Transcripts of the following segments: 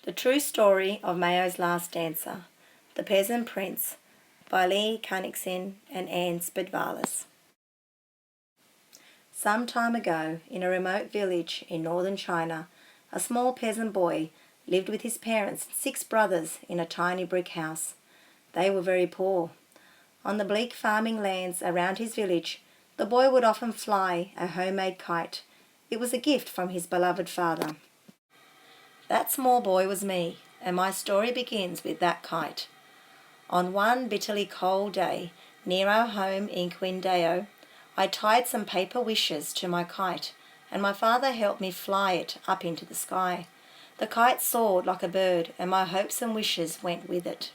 The True Story of Mayo's Last Dancer, The Peasant Prince, by Lee Cunixin and Anne Spedvalis. Some time ago, in a remote village in northern China, a small peasant boy lived with his parents and 6 brothers in a tiny brick house. They were very poor. On the bleak farming lands around his village, the boy would often fly a homemade kite. It was a gift from his beloved father. That small boy was me, and my story begins with that kite. On one bitterly cold day, near our home in Quindao, I tied some paper wishes to my kite, and my father helped me fly it up into the sky. The kite soared like a bird, and my hopes and wishes went with it.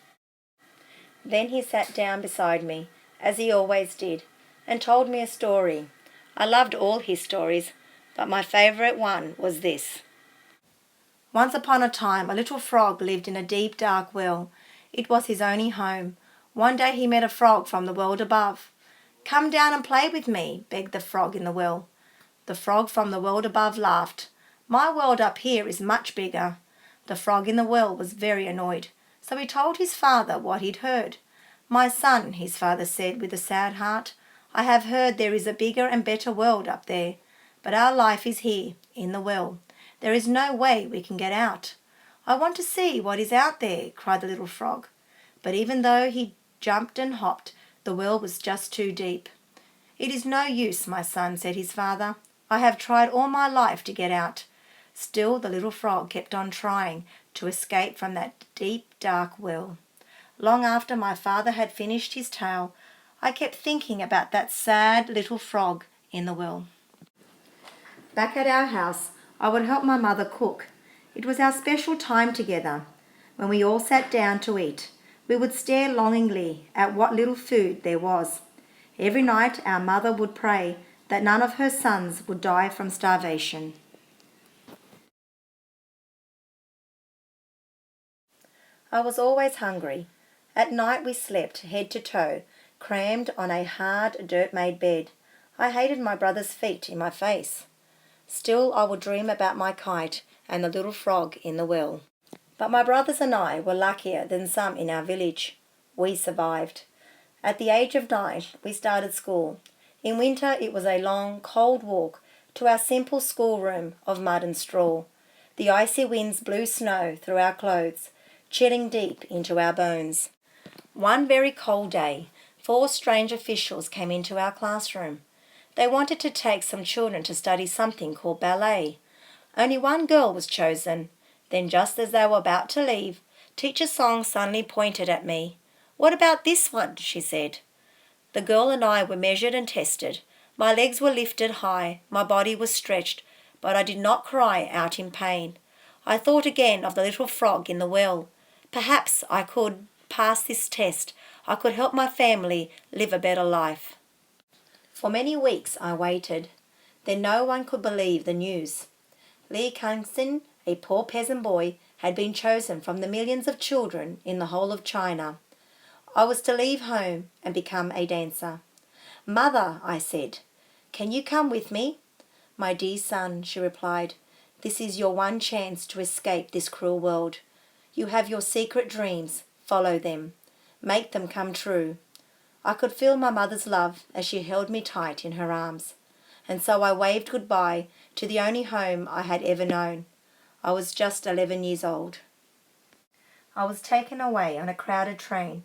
Then he sat down beside me, as he always did, and told me a story. I loved all his stories, but my favourite one was this. Once upon a time, a little frog lived in a deep, dark well. It was his only home. One day he met a frog from the world above. "Come down and play with me," begged the frog in the well. The frog from the world above laughed. "My world up here is much bigger." The frog in the well was very annoyed, so he told his father what he'd heard. "My son," his father said with a sad heart, "I have heard there is a bigger and better world up there, but our life is here, in the well. There is no way we can get out." "I want to see what is out there," cried the little frog. But even though he jumped and hopped, the well was just too deep. "It is no use, my son," said his father. "I have tried all my life to get out." Still the little frog kept on trying to escape from that deep, dark well. Long after my father had finished his tale, I kept thinking about that sad little frog in the well. Back at our house, I would help my mother cook. It was our special time together. When we all sat down to eat, we would stare longingly at what little food there was. Every night our mother would pray that none of her sons would die from starvation. I was always hungry. At night we slept head to toe, crammed on a hard, dirt-made bed. I hated my brother's feet in my face. Still I would dream about my kite and the little frog in the well. But my brothers and I were luckier than some in our village. We survived. At the age of 9, we started school. In winter it was a long, cold walk to our simple schoolroom of mud and straw. The icy winds blew snow through our clothes, chilling deep into our bones. One very cold day, 4 strange officials came into our classroom. They wanted to take some children to study something called ballet. Only one girl was chosen. Then just as they were about to leave, Teacher Song suddenly pointed at me. "What about this one?" she said. The girl and I were measured and tested. My legs were lifted high, my body was stretched, but I did not cry out in pain. I thought again of the little frog in the well. Perhaps I could pass this test. I could help my family live a better life. For many weeks I waited. Then no one could believe the news. Lee Kungsin, a poor peasant boy, had been chosen from the millions of children in the whole of China. I was to leave home and become a dancer. "Mother," I said, "can you come with me?" "My dear son," she replied, "this is your one chance to escape this cruel world. You have your secret dreams. Follow them. Make them come true." I could feel my mother's love as she held me tight in her arms. And so I waved goodbye to the only home I had ever known. I was just 11 years old. I was taken away on a crowded train.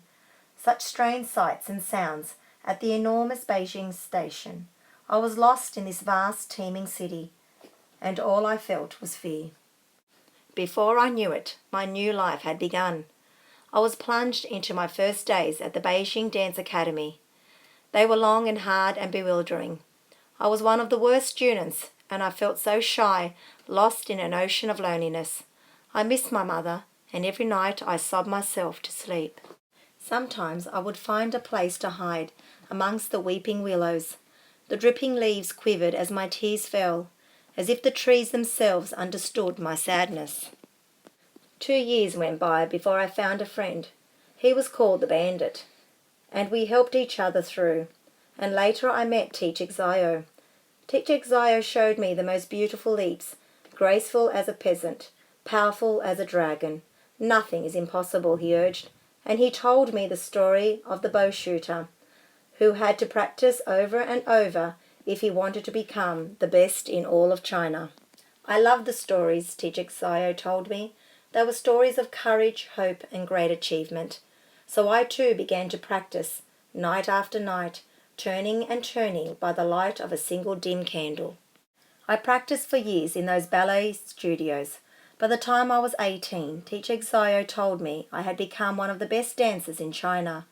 Such strange sights and sounds at the enormous Beijing station. I was lost in this vast, teeming city, and all I felt was fear. Before I knew it, my new life had begun. I was plunged into my first days at the Beijing Dance Academy. They were long and hard and bewildering. I was one of the worst students, and I felt so shy, lost in an ocean of loneliness. I missed my mother, and every night I sobbed myself to sleep. Sometimes I would find a place to hide amongst the weeping willows. The dripping leaves quivered as my tears fell, as if the trees themselves understood my sadness. 2 years went by before I found a friend. He was called the Bandit, and we helped each other through. And later I met Teacher Xiao. Teacher Xiao showed me the most beautiful leaps, graceful as a peasant, powerful as a dragon. Nothing is impossible, he urged, and he told me the story of the bowshooter who had to practice over and over if he wanted to become the best in all of China. I loved the stories, Teacher Xiao told me. They were stories of courage, hope, and great achievement. So I too began to practice, night after night, turning and turning by the light of a single dim candle. I practiced for years in those ballet studios. By the time I was 18, Teacher Xiao told me I had become one of the best dancers in China.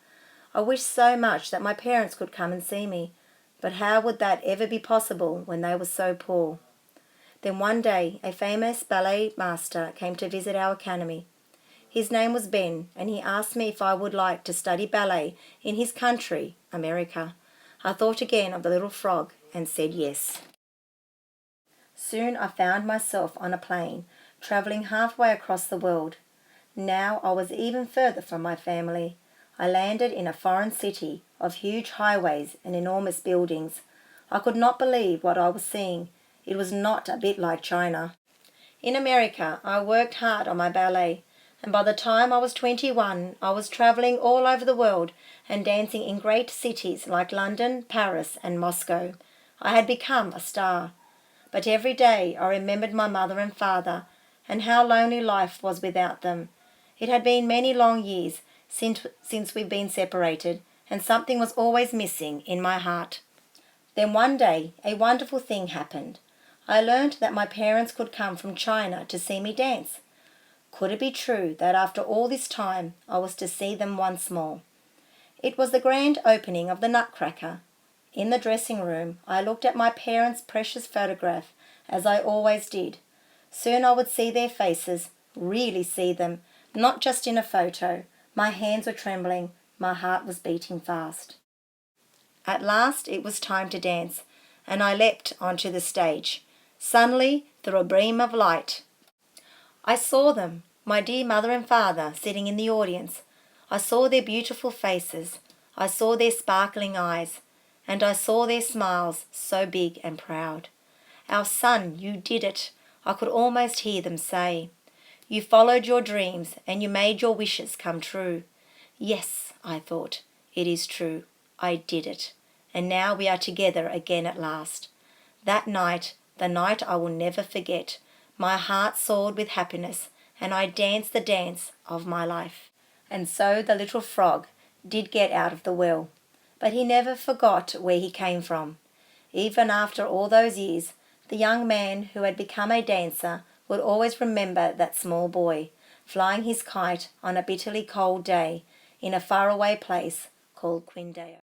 I wished so much that my parents could come and see me, but how would that ever be possible when they were so poor? Then one day, a famous ballet master came to visit our academy. His name was Ben, and he asked me if I would like to study ballet in his country, America. I thought again of the little frog and said yes. Soon I found myself on a plane, travelling halfway across the world. Now I was even further from my family. I landed in a foreign city of huge highways and enormous buildings. I could not believe what I was seeing. It was not a bit like China. In America, I worked hard on my ballet, and by the time I was 21, I was travelling all over the world and dancing in great cities like London, Paris, and Moscow. I had become a star. But every day I remembered my mother and father, and how lonely life was without them. It had been many long years since we'd been separated, and something was always missing in my heart. Then one day a wonderful thing happened. I learned that my parents could come from China to see me dance. Could it be true that after all this time I was to see them once more? It was the grand opening of the Nutcracker. In the dressing room I looked at my parents' precious photograph, as I always did. Soon I would see their faces, really see them, not just in a photo. My hands were trembling, my heart was beating fast. At last it was time to dance, and I leapt onto the stage. Suddenly, through a beam of light, I saw them, my dear mother and father, sitting in the audience. I saw their beautiful faces, I saw their sparkling eyes, and I saw their smiles so big and proud. "Our son, you did it," I could almost hear them say. "You followed your dreams and you made your wishes come true." Yes, I thought, it is true. I did it. And now we are together again at last. That night, the night I will never forget, my heart soared with happiness, and I danced the dance of my life. And so the little frog did get out of the well, but he never forgot where he came from. Even after all those years, the young man who had become a dancer would always remember that small boy, flying his kite on a bitterly cold day in a faraway place called Quindale.